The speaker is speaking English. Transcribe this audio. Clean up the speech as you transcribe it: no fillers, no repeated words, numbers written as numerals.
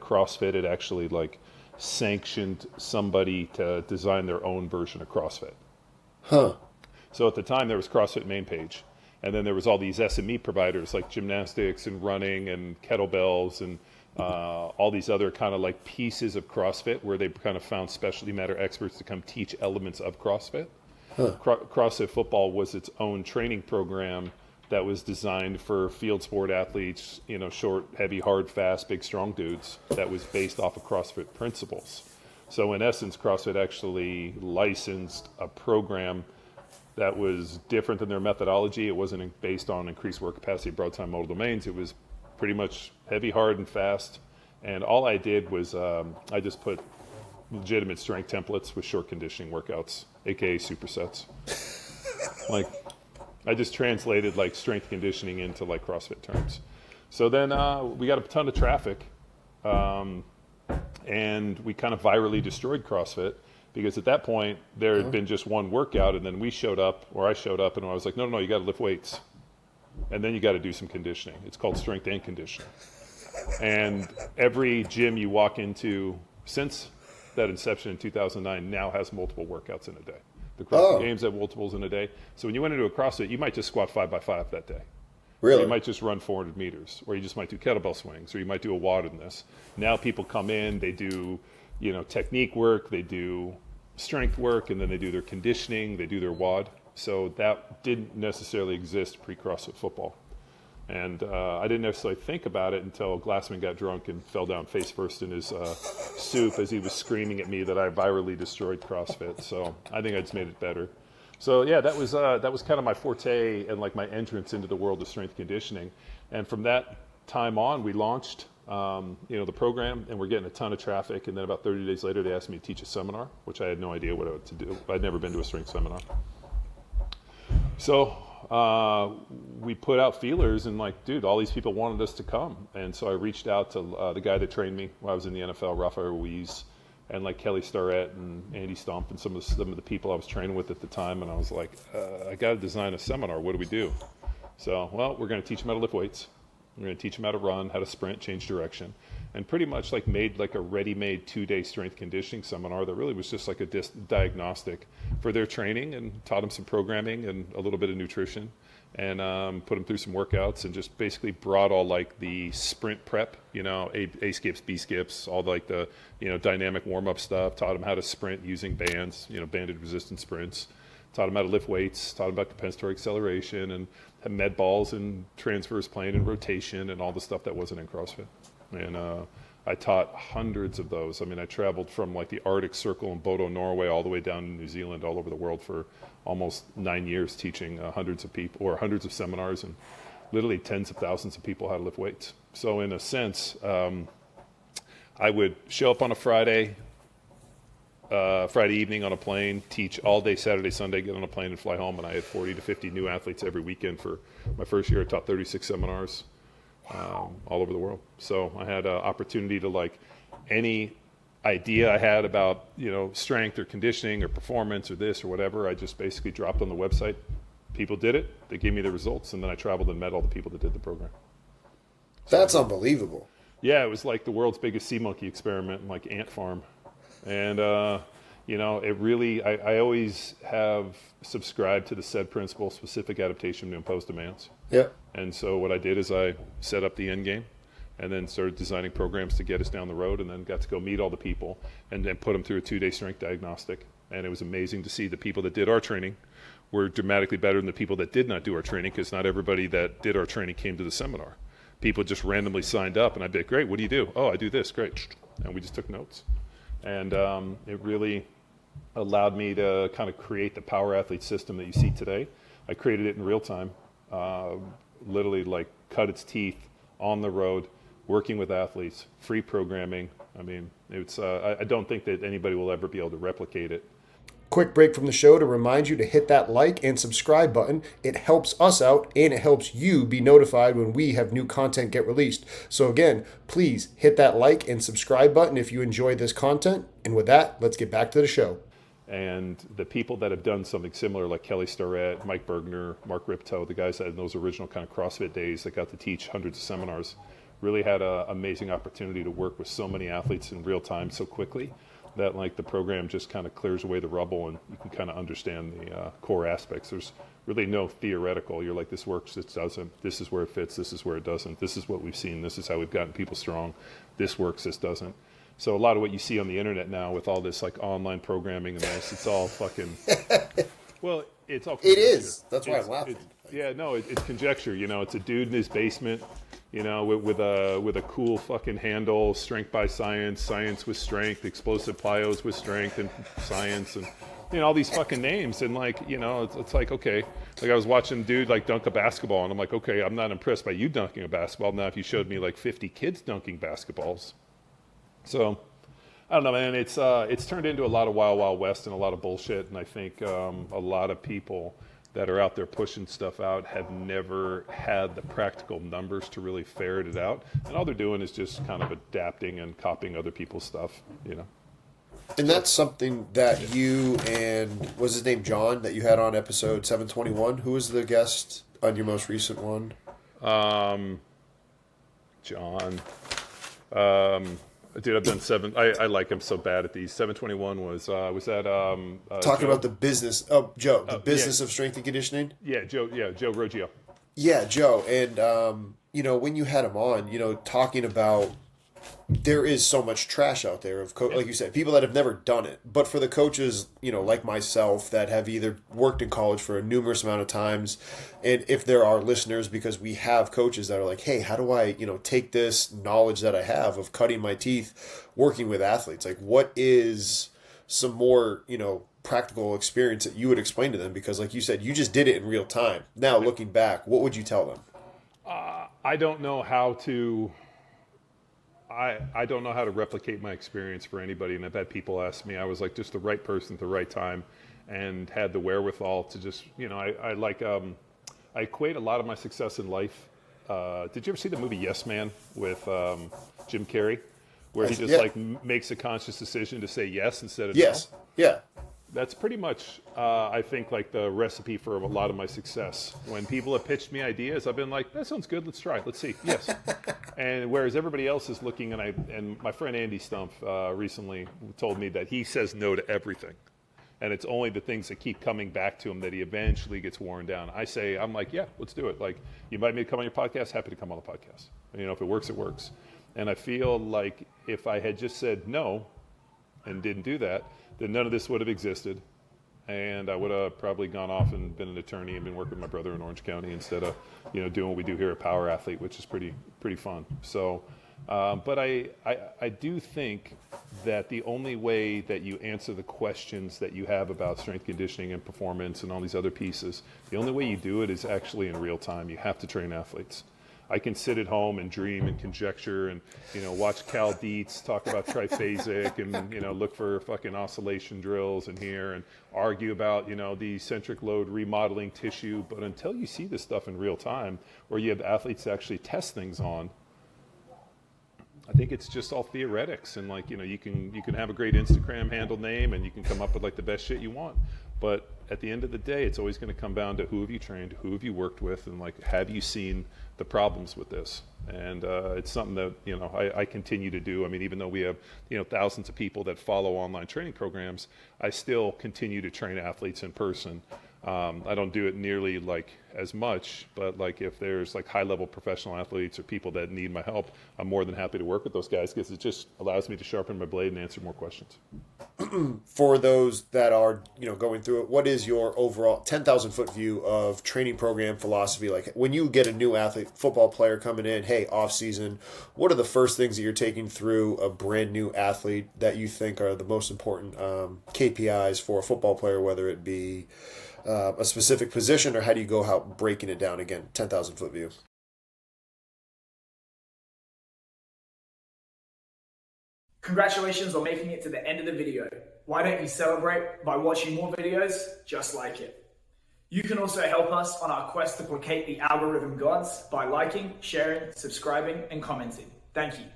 CrossFit had actually like sanctioned somebody to design their own version of CrossFit. Huh. So at the time there was CrossFit main page, and then there was all these SME providers like gymnastics and running and kettlebells and all these other kind of like pieces of CrossFit where they kind of found specialty matter experts to come teach elements of CrossFit. CrossFit Football was its own training program that was designed for field sport athletes, you know, short, heavy, hard, fast, big, strong dudes, that was based off of CrossFit principles. So in essence, CrossFit actually licensed a program that was different than their methodology. It wasn't based on increased work capacity, broad time modal domains. It was pretty much heavy, hard, and fast. And all I did was I just put legitimate strength templates with short conditioning workouts, aka supersets. Like, I just translated like strength conditioning into like CrossFit terms. So then we got a ton of traffic, and we kind of virally destroyed CrossFit, because at that point there had been just one workout, and then we showed up, or I showed up, and I was like, no, you got to lift weights, and then you got to do some conditioning. It's called strength and conditioning. And every gym you walk into since that inception in 2009 now has multiple workouts in a day. The CrossFit Games have multiples in a day. So when you went into a CrossFit, you might just squat 5x5 that day. Really? Or you might just run 400 meters, or you just might do kettlebell swings, or you might do a WOD in this. Now people come in, they do, you know, technique work, they do strength work, and then they do their conditioning, they do their WOD. So that didn't necessarily exist pre-CrossFit Football. And I didn't necessarily think about it until Glassman got drunk and fell down face first in his soup as he was screaming at me that I virally destroyed CrossFit. So I think I just made it better. So yeah, that was kind of my forte and like my entrance into the world of strength conditioning. And from that time on, we launched the program, and we're getting a ton of traffic. And then about 30 days later, they asked me to teach a seminar, which I had no idea what to do. I'd never been to a strength seminar. So we put out feelers, and like, dude, all these people wanted us to come. And so I reached out to the guy that trained me when I was in the NFL, Rafael Ruiz, and like Kelly Starrett and Andy Stump and some of the people I was training with at the time. And I was like, I got to design a seminar. What do we do? So, well, we're going to teach them how to lift weights. We're going to teach them how to run, how to sprint, change direction, and pretty much like made like a ready-made 2-day strength conditioning seminar that really was just like a diagnostic for their training, and taught them some programming and a little bit of nutrition, and put them through some workouts, and just basically brought all like the sprint prep, you know, A skips, B skips, all like the, you know, dynamic warm-up stuff, taught them how to sprint using bands, you know, banded resistance sprints, taught them how to lift weights, taught them about compensatory acceleration, and med balls and transverse plane and rotation and all the stuff that wasn't in CrossFit. And I taught hundreds of those. I mean, I traveled from like the Arctic Circle in Bodo, Norway, all the way down to New Zealand, all over the world for almost 9 years, teaching hundreds of people, or hundreds of seminars, and literally tens of thousands of people how to lift weights. So in a sense, I would show up on a Friday evening on a plane, teach all day Saturday, Sunday, get on a plane and fly home. And I had 40 to 50 new athletes every weekend. For my first year, I taught 36 seminars all over the world. So I had an opportunity to, like, any idea I had about, you know, strength or conditioning or performance or this or whatever, I just basically dropped on the website. People did it. They gave me the results. And then I traveled and met all the people that did the program. That's unbelievable. Yeah, it was like the world's biggest sea monkey experiment in like ant farm. And, you know, it really, I always have subscribed to the said principle, specific adaptation to imposed demands. Yeah. And so what I did is I set up the end game, and then started designing programs to get us down the road, and then got to go meet all the people and then put them through a 2-day strength diagnostic. And it was amazing to see the people that did our training were dramatically better than the people that did not do our training, because not everybody that did our training came to the seminar. People just randomly signed up, and I'd be like, great, what do you do? Oh, I do this, great. And we just took notes. And it really allowed me to kind of create the power athlete system that you see today. I created it in real time, literally like cut its teeth on the road, working with athletes, free programming. I mean, it's I don't think that anybody will ever be able to replicate it. Quick break from the show to remind you to hit that like and subscribe button. It helps us out, and it helps you be notified when we have new content get released. So again, please hit that like and subscribe button if you enjoy this content. And with that, let's get back to the show. And the people that have done something similar, like Kelly Starrett, Mike Bergner, Mark Riptoe, the guys that in those original kind of CrossFit days that got to teach hundreds of seminars, really had an amazing opportunity to work with so many athletes in real time so quickly that like the program just kind of clears away the rubble and you can kind of understand the core aspects. There's really no theoretical. You're like, this works, this doesn't, this is where it fits, this is where it doesn't, this is what we've seen, this is how we've gotten people strong, this works, this doesn't. So a lot of what you see on the internet now with all this like online programming and this, it's all fucking, well, it's all conjecture. It is. That's why I'm laughing. It's conjecture. You know, it's a dude in his basement, you know, with a cool fucking handle, strength by science, science with strength, explosive plyos with strength and science, and you know all these fucking names. And like, you know, it's like, okay, like I was watching a dude like dunk a basketball, and I'm like, okay, I'm not impressed by you dunking a basketball. Now if you showed me like 50 kids dunking basketballs, so I don't know, man. It's turned into a lot of wild, wild west and a lot of bullshit. And I think a lot of people that are out there pushing stuff out have never had the practical numbers to really ferret it out. And all they're doing is just kind of adapting and copying other people's stuff, you know. And that's something that you and, was his name John, that you had on episode 721? Who was the guest on your most recent one? John. Dude, I've done seven. I like him so bad at these. 721 was that talking Joe? about the business. Oh, Joe, the business of strength and conditioning. Yeah, Joe. Yeah, Joe Roggio. Yeah, Joe, and you know, when you had him on, you know, talking about there is so much trash out there of like you said, people that have never done it. But for the coaches, you know, like myself, that have either worked in college for a numerous amount of times, and if there are listeners, because we have coaches that are like, hey, how do I, you know, take this knowledge that I have of cutting my teeth, working with athletes? Like, what is some more, you know, practical experience that you would explain to them? Because like you said, you just did it in real time. Now, looking back, what would you tell them? I don't know how to... I don't know how to replicate my experience for anybody, and I've had people ask me. I was like just the right person at the right time and had the wherewithal to just, you know, I equate a lot of my success in life. Did you ever see the movie Yes Man with Jim Carrey, where he just like makes a conscious decision to say yes instead of no? Yeah. That's pretty much, I think, like the recipe for a lot of my success. When people have pitched me ideas, I've been like, that sounds good, let's try it, let's see, yes. And whereas everybody else is looking, and my friend Andy Stumpf recently told me that he says no to everything. And it's only the things that keep coming back to him that he eventually gets worn down. I'm like, yeah, let's do it. Like, you invite me to come on your podcast, happy to come on the podcast. And, you know, if it works, it works. And I feel like if I had just said no and didn't do that, then none of this would have existed. And I would have probably gone off and been an attorney and been working with my brother in Orange County instead of, you know, doing what we do here at Power Athlete, which is pretty fun. So, but I do think that the only way that you answer the questions that you have about strength conditioning and performance and all these other pieces, the only way you do it is actually in real time. You have to train athletes. I can sit at home and dream and conjecture and, you know, watch Cal Dietz talk about triphasic and, you know, look for fucking oscillation drills in here and argue about, you know, the eccentric load remodeling tissue. But until you see this stuff in real time, or you have athletes to actually test things on, I think it's just all theoretics. And like, you know, you can have a great Instagram handle name and you can come up with like the best shit you want. But at the end of the day, it's always going to come down to who have you trained, who have you worked with, and like, have you seen the problems with this? And it's something that, you know, I continue to do. I mean, even though we have, you know, thousands of people that follow online training programs, I still continue to train athletes in person. I don't do it nearly like as much, but like if there's like high level professional athletes or people that need my help, I'm more than happy to work with those guys because it just allows me to sharpen my blade and answer more questions. For those that are, you know, going through it, what is your overall 10,000 foot view of training program philosophy? Like when you get a new athlete, football player coming in, hey, off season, what are the first things that you're taking through a brand new athlete that you think are the most important KPIs for a football player, whether it be a specific position, or how do you go out breaking it down? Again, 10,000 foot view. Congratulations on making it to the end of the video. Why don't you celebrate by watching more videos just like it? You can also help us on our quest to placate the algorithm gods by liking, sharing, subscribing, and commenting. Thank you.